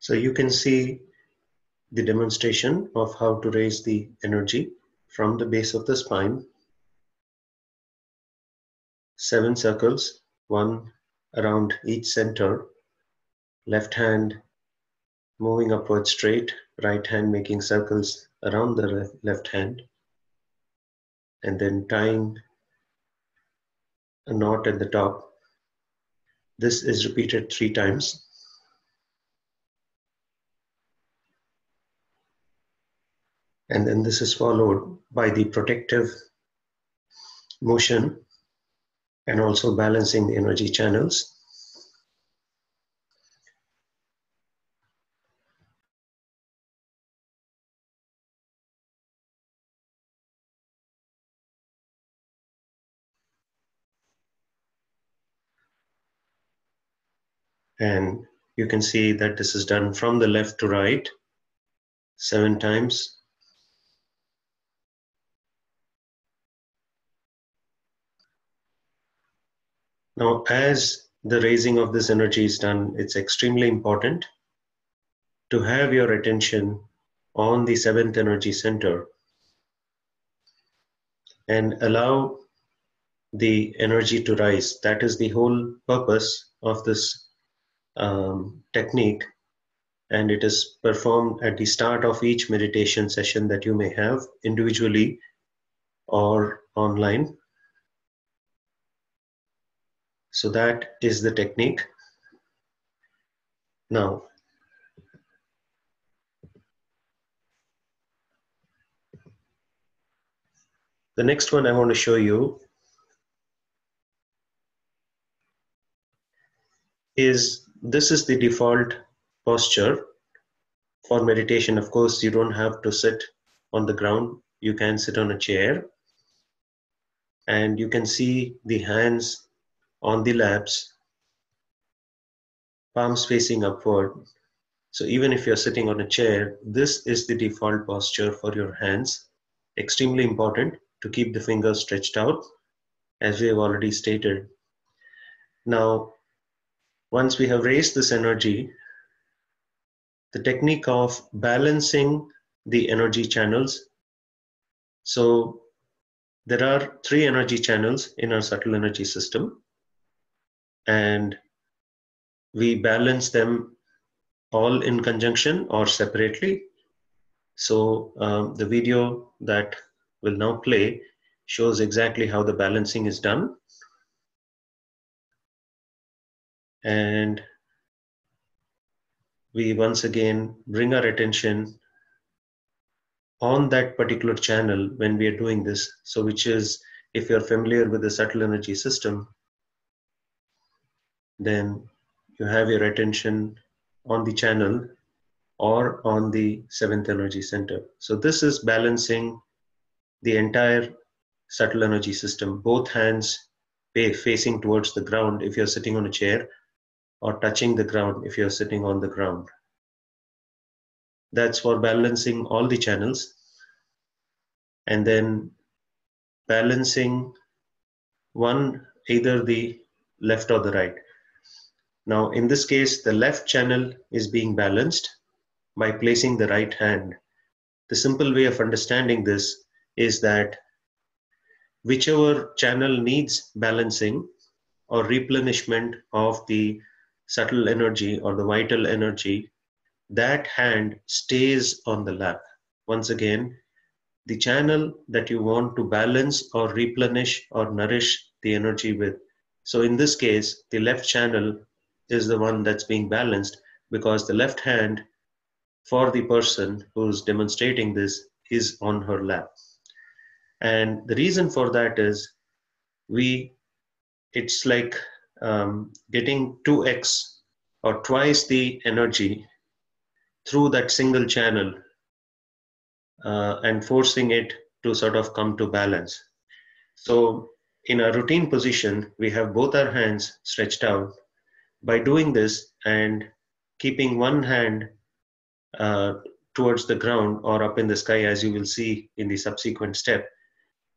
So you can see the demonstration of how to raise the energy from the base of the spine. 7 circles, one around each center, left hand moving upward straight, right hand making circles around the left hand, and then tying a knot at the top. This is repeated 3 times. And then this is followed by the protective motion and also balancing the energy channels. And you can see that this is done from the left to right 7 times. Now, as the raising of this energy is done, it's extremely important to have your attention on the 7th energy center and allow the energy to rise. That is the whole purpose of this technique, and it is performed at the start of each meditation session that you may have individually or online. So that is the technique. Now, the next one I want to show you is, this is the default posture for meditation. Of course, you don't have to sit on the ground. You can sit on a chair, and you can see the hands on the laps, palms facing upward. So even if you're sitting on a chair, this is the default posture for your hands. Extremely important to keep the fingers stretched out, as we have already stated. Now, once we have raised this energy, the technique of balancing the energy channels. So there are 3 energy channels in our subtle energy system, and we balance them all in conjunction or separately. So the video that will now play shows exactly how the balancing is done. And we once again bring our attention on that particular channel when we are doing this. So which is, if you're familiar with the subtle energy system, then you have your attention on the channel or on the 7th energy center. So this is balancing the entire subtle energy system, both hands facing towards the ground if you're sitting on a chair, or touching the ground if you're sitting on the ground. That's for balancing all the channels. And then balancing one, either the left or the right. Now, in this case, the left channel is being balanced by placing the right hand. The simple way of understanding this is that whichever channel needs balancing or replenishment of the subtle energy or the vital energy, that hand stays on the lap. Once again, the channel that you want to balance or replenish or nourish the energy with. So in this case, the left channel is the one that's being balanced, because the left hand for the person who's demonstrating this is on her lap. And the reason for that is, it's like getting 2x or twice the energy through that single channel and forcing it to sort of come to balance. So in a routine position, we have both our hands stretched out. By doing this and keeping one hand towards the ground or up in the sky, as you will see in the subsequent step,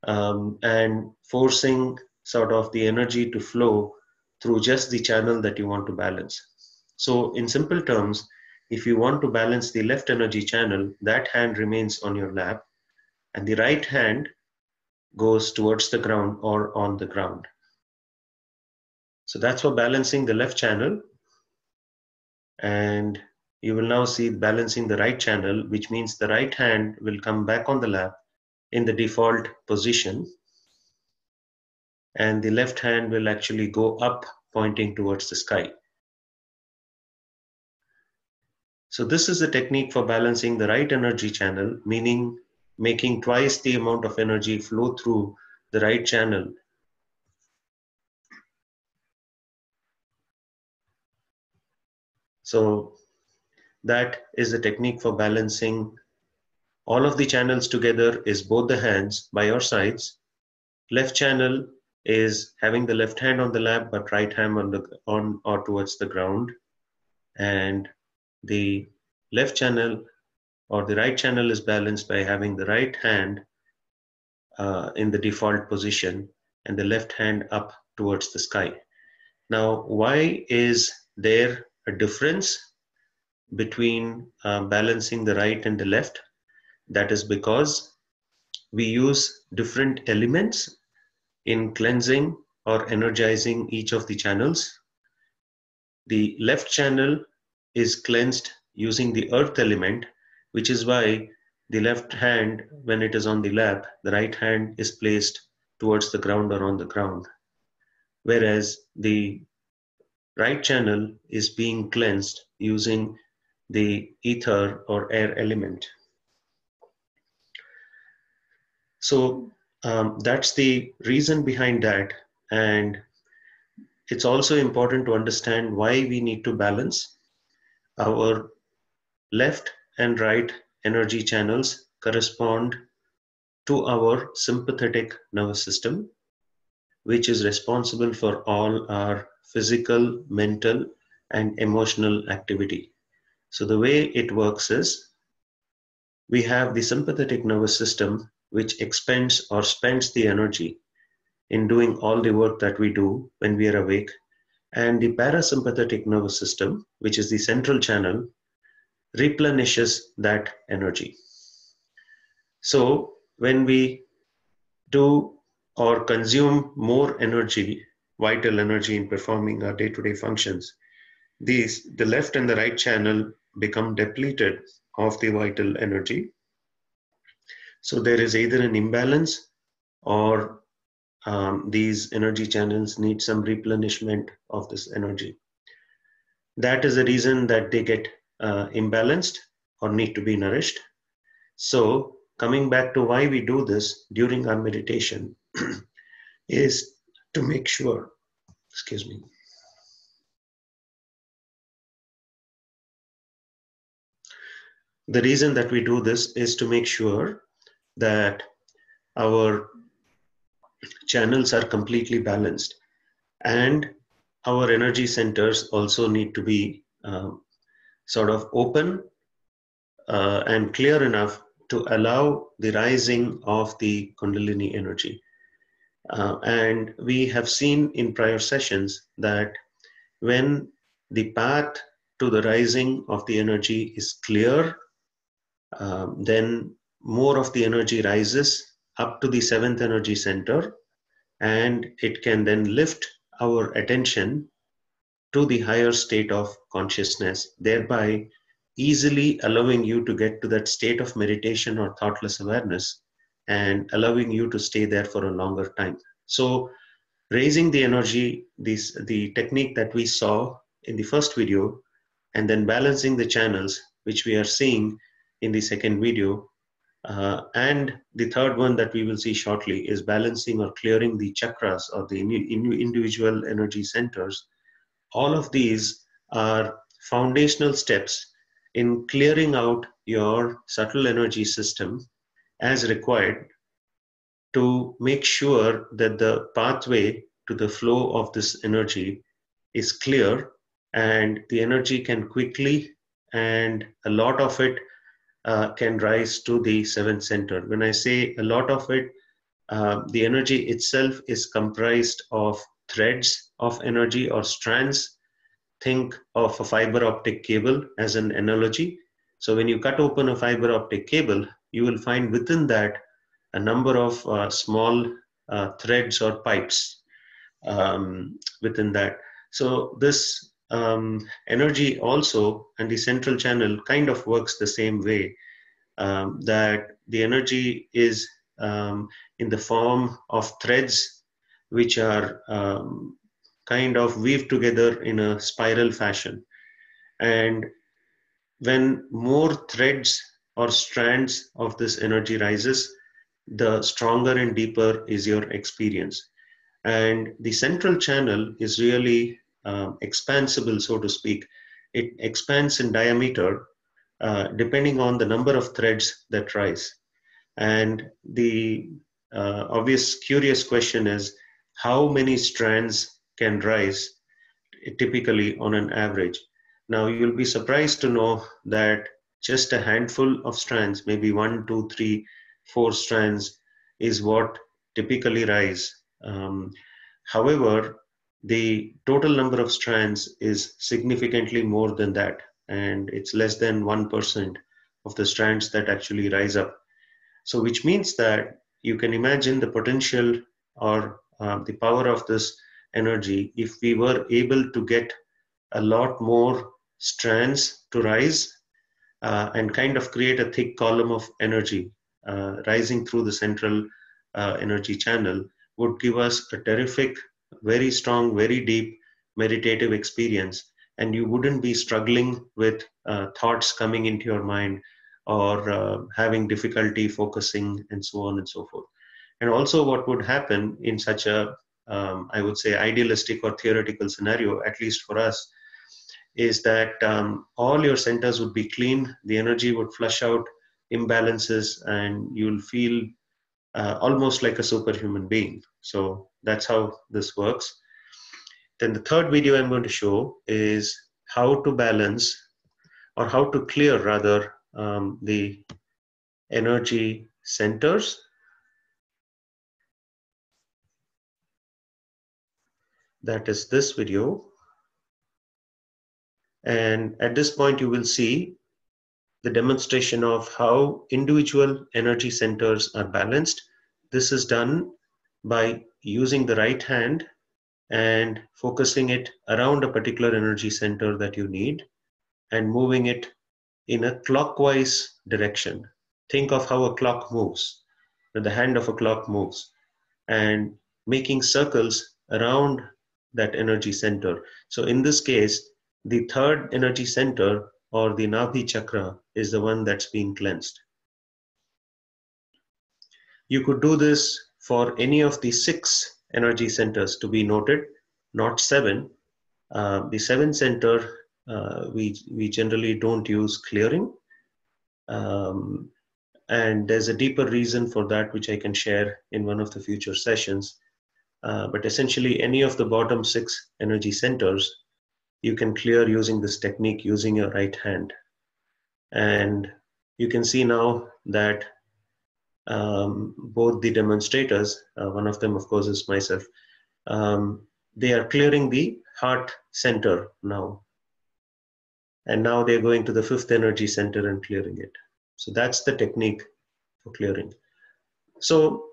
and forcing sort of the energy to flow through just the channel that you want to balance. So in simple terms, if you want to balance the left energy channel, that hand remains on your lap and the right hand goes towards the ground or on the ground. So that's for balancing the left channel. And you will now see balancing the right channel, which means the right hand will come back on the lap in the default position, and the left hand will actually go up, pointing towards the sky. So this is the technique for balancing the right energy channel, meaning making twice the amount of energy flow through the right channel. So that is the technique for balancing all of the channels together is both the hands by your sides. Left channel is having the left hand on the lap but right hand on or towards the ground, and the left channel or the right channel is balanced by having the right hand in the default position and the left hand up towards the sky. Now, why is there a difference between balancing the right and the left? That is because we use different elements in cleansing or energizing each of the channels. The left channel is cleansed using the earth element, which is why the left hand, when it is on the lap, the right hand is placed towards the ground or on the ground. Whereas the right channel is being cleansed using the ether or air element. So that's the reason behind that. And it's also important to understand why we need to balance. Our left and right energy channels correspond to our sympathetic nervous system, which is responsible for all our physical, mental, and emotional activity. So the way it works is we have the sympathetic nervous system, which expends or spends the energy in doing all the work that we do when we are awake, and the parasympathetic nervous system, which is the central channel, replenishes that energy. So when we do or consume more energy, vital energy in performing our day-to-day functions, the left and the right channel become depleted of the vital energy. So there is either an imbalance or these energy channels need some replenishment of this energy. That is the reason that they get imbalanced or need to be nourished. So coming back to why we do this during our meditation is to make sure, excuse me. The reason that we do this is to make sure that our channels are completely balanced, and our energy centers also need to be sort of open and clear enough to allow the rising of the Kundalini energy. And we have seen in prior sessions that when the path to the rising of the energy is clear, then more of the energy rises up to the seventh energy center, and it can then lift our attention to the higher state of consciousness, thereby easily allowing you to get to that state of meditation or thoughtless awareness and allowing you to stay there for a longer time. So raising the energy, the technique that we saw in the first video, and then balancing the channels, which we are seeing in the second video, and the third one that we will see shortly is balancing or clearing the chakras or the individual energy centers. All of these are foundational steps in clearing out your subtle energy system as required to make sure that the pathway to the flow of this energy is clear and the energy can quickly, and a lot of it can rise to the seventh center. When I say a lot of it, the energy itself is comprised of threads of energy or strands, think of a fiber optic cable as an analogy. So when you cut open a fiber optic cable, you will find within that a number of small threads or pipes within that. So this energy also and the central channel kind of works the same way, that the energy is in the form of threads which are kind of weaved together in a spiral fashion. And when more threads or strands of this energy rises, the stronger and deeper is your experience. And the central channel is really expansible, so to speak. It expands in diameter depending on the number of threads that rise. And the obvious curious question is, how many strands can rise typically on an average? Now, you'll be surprised to know that just a handful of strands, maybe 1, 2, 3, 4 strands, is what typically rise. However, the total number of strands is significantly more than that, and it's less than 1% of the strands that actually rise up. So, which means that you can imagine the potential or the power of this energy if we were able to get a lot more strands to rise and kind of create a thick column of energy rising through the central energy channel would give us a terrific, very strong, very deep meditative experience. And you wouldn't be struggling with thoughts coming into your mind or having difficulty focusing and so on and so forth. And also what would happen in such a, I would say, idealistic or theoretical scenario, at least for us, is that all your centers would be clean, the energy would flush out imbalances, and you'll feel almost like a superhuman being. So that's how this works. Then the third video I'm going to show is how to balance, or how to clear rather, the energy centers. That is this video. And at this point, you will see the demonstration of how individual energy centers are balanced. This is done by using the right hand and focusing it around a particular energy center that you need and moving it in a clockwise direction. Think of how a clock moves, the hand of a clock moves, and making circles around that energy center. So in this case, the third energy center, or the Nabhi chakra, is the one that's being cleansed. You could do this for any of the 6 energy centers, to be noted, not 7. The 7th center, we generally don't use clearing. And there's a deeper reason for that, which I can share in one of the future sessions. But essentially, any of the bottom 6 energy centers, you can clear using this technique, using your right hand. And you can see now that both the demonstrators, one of them of course is myself, they are clearing the heart center now. And now they're going to the 5th energy center and clearing it. So that's the technique for clearing. So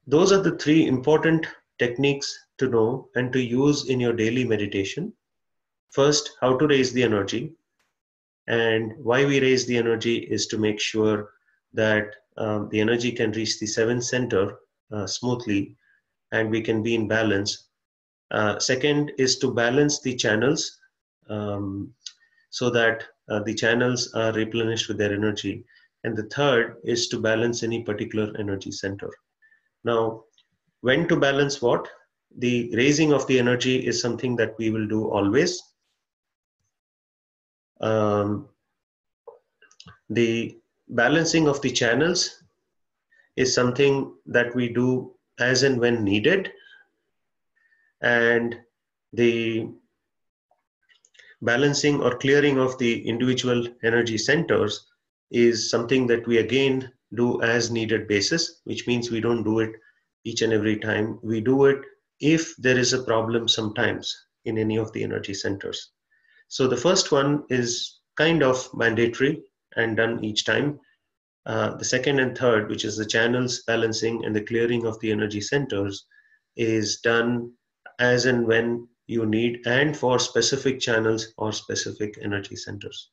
those are the 3 important techniques to know and to use in your daily meditation. First, how to raise the energy. And why we raise the energy is to make sure that the energy can reach the 7th center smoothly and we can be in balance. Second is to balance the channels so that the channels are replenished with their energy. And the third is to balance any particular energy center. Now, when to balance what? The raising of the energy is something that we will do always. The balancing of the channels is something that we do as and when needed. And the balancing or clearing of the individual energy centers is something that we again do as needed basis, which means we don't do it each and every time. We do it if there is a problem sometimes. in any of the energy centers. So the first one is kind of mandatory and done each time. The second and third, which is the channels balancing and the clearing of the energy centers, is done as and when you need and for specific channels or specific energy centers.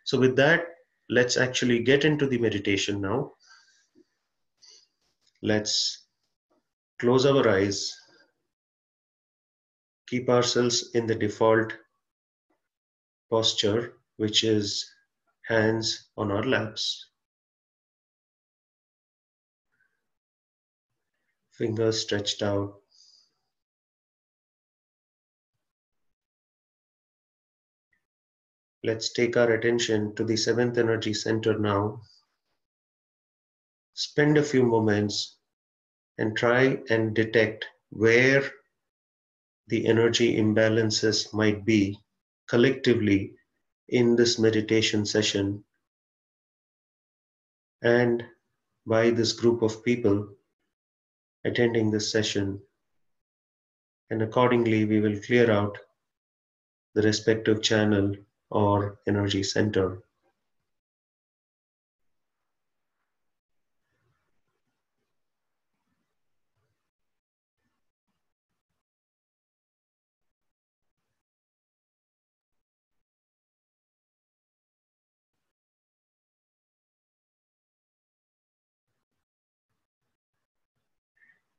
So with that, let's actually get into the meditation now. Let's close our eyes, keep ourselves in the default posture, which is hands on our laps, fingers stretched out. Let's take our attention to the seventh energy center now. Spend a few moments and try and detect where the energy imbalances might be collectively in this meditation session and by this group of people attending this session. And accordingly, we will clear out the respective channel or energy center.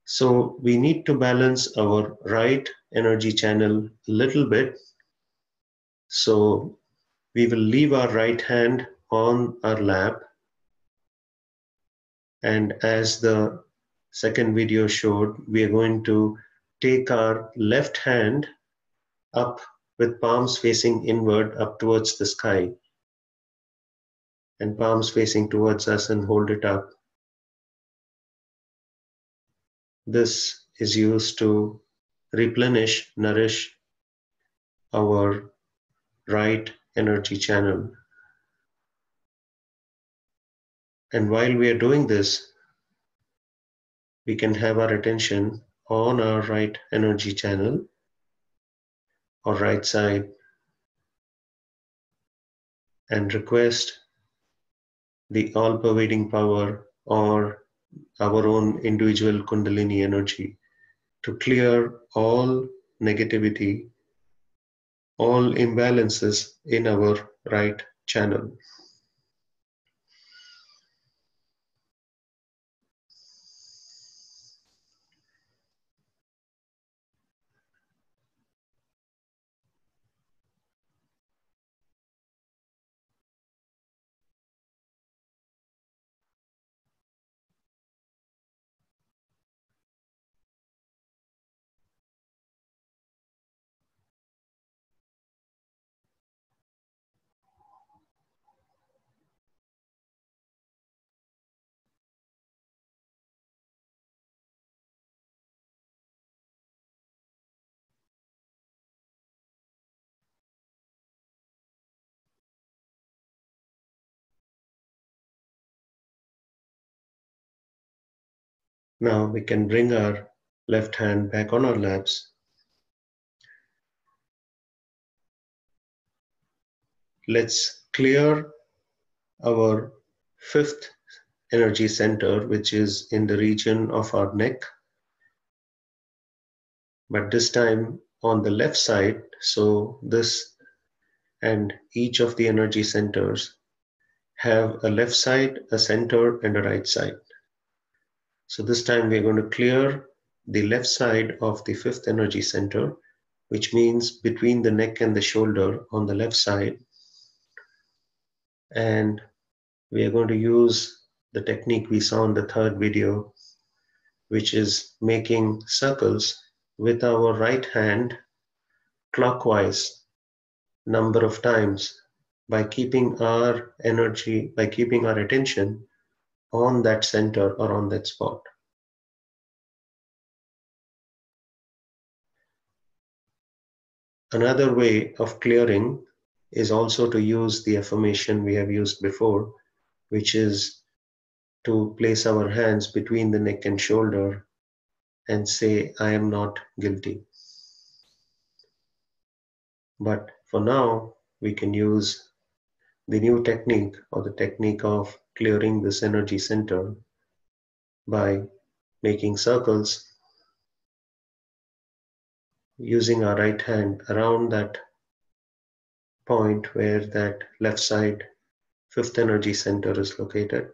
So we need to balance our right energy channel a little bit. So we will leave our right hand on our lap. And as the second video showed, we are going to take our left hand up with palms facing inward up towards the sky and palms facing towards us and hold it up. This is used to replenish, nourish our right energy channel. And while we are doing this, we can have our attention on our right energy channel or right side and request the all-pervading power or our own individual Kundalini energy to clear all negativity, all imbalances in our right channel. Now we can bring our left hand back on our laps. Let's clear our fifth energy center, which is in the region of our neck, but this time on the left side. So this and each of the energy centers have a left side, a center, and a right side. So this time we're going to clear the left side of the fifth energy center, which means between the neck and the shoulder on the left side. And we are going to use the technique we saw in the third video, which is making circles with our right hand clockwise number of times by keeping our energy, by keeping our attention on that center or on that spot. Another way of clearing is also to use the affirmation we have used before, which is to place our hands between the neck and shoulder and say, I am not guilty. But for now, we can use the new technique or the technique of clearing this energy center by making circles using our right hand around that point where that left side fifth energy center is located.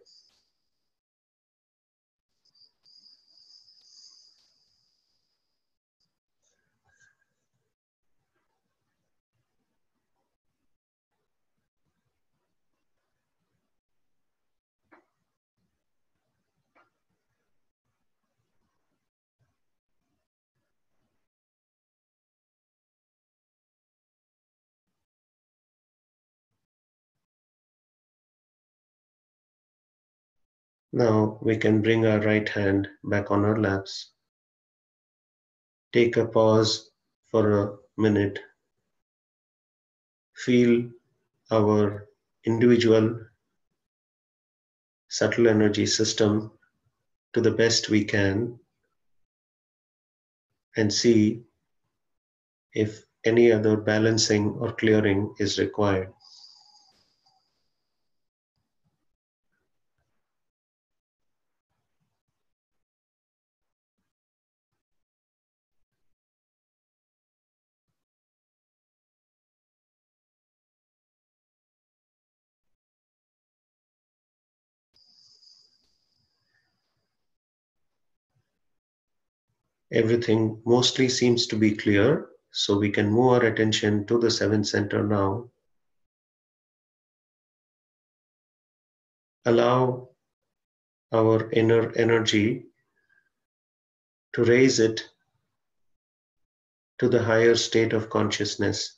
Now we can bring our right hand back on our laps, take a pause for a minute, feel our individual subtle energy system to the best we can, and see if any other balancing or clearing is required. Everything mostly seems to be clear, so we can move our attention to the seventh center now. Allow our inner energy to raise it to the higher state of consciousness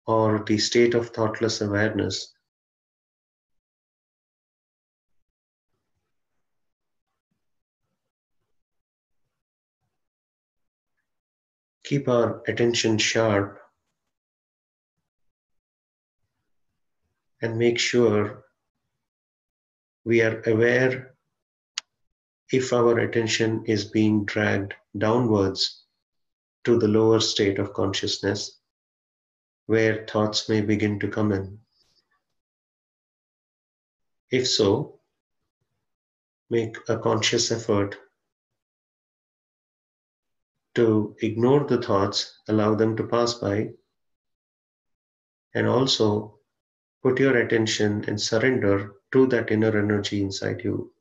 or the state of thoughtless awareness. Keep our attention sharp and make sure we are aware if our attention is being dragged downwards to the lower state of consciousness where thoughts may begin to come in. If so, make a conscious effort to ignore the thoughts, allow them to pass by, and also put your attention and surrender to that inner energy inside you.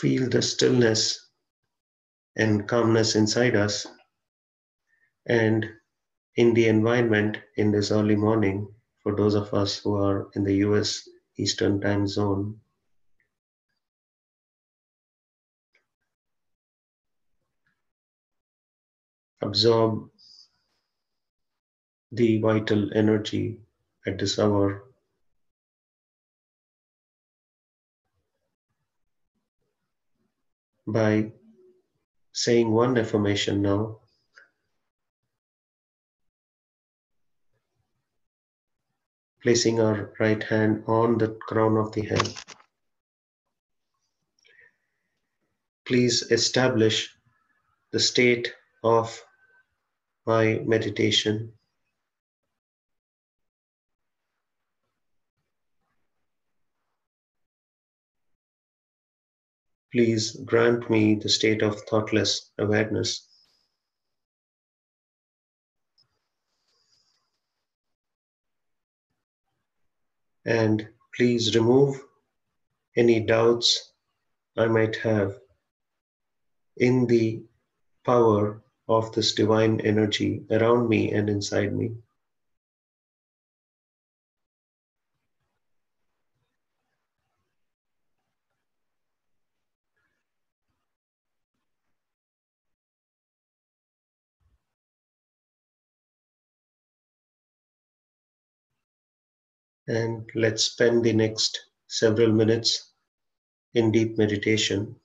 Feel the stillness and calmness inside us and in the environment in this early morning for those of us who are in the US Eastern Time Zone. Absorb the vital energy at this hour by saying one affirmation now. Placing our right hand on the crown of the head. please establish the state of my meditation. Please grant me the state of thoughtless awareness. And please remove any doubts I might have in the power of this divine energy around me and inside me. And let's spend the next several minutes in deep meditation.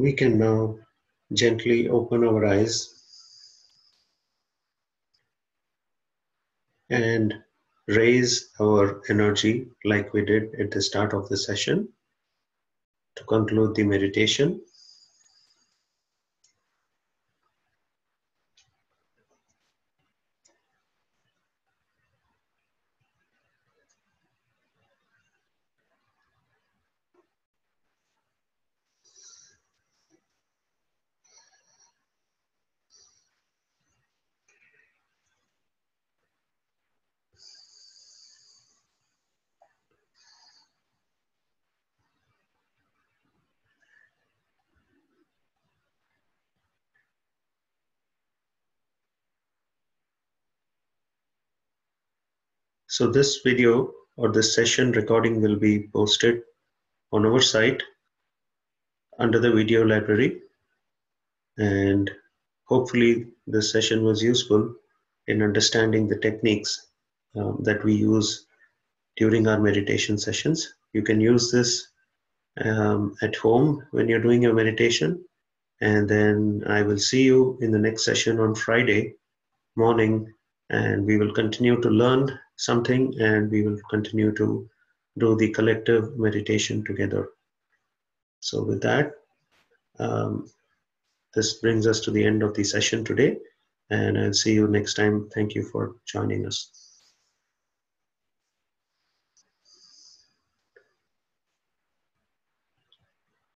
we can now gently open our eyes and raise our energy like we did at the start of the session to conclude the meditation. So this video or this session recording will be posted on our site under the video library, and hopefully this session was useful in understanding the techniques that we use during our meditation sessions. You can use this at home when you're doing your meditation, and then I will see you in the next session on Friday morning, and we will continue to learn something, and we will continue to do the collective meditation together. So with that, this brings us to the end of the session today, and I'll see you next time. Thank you for joining us.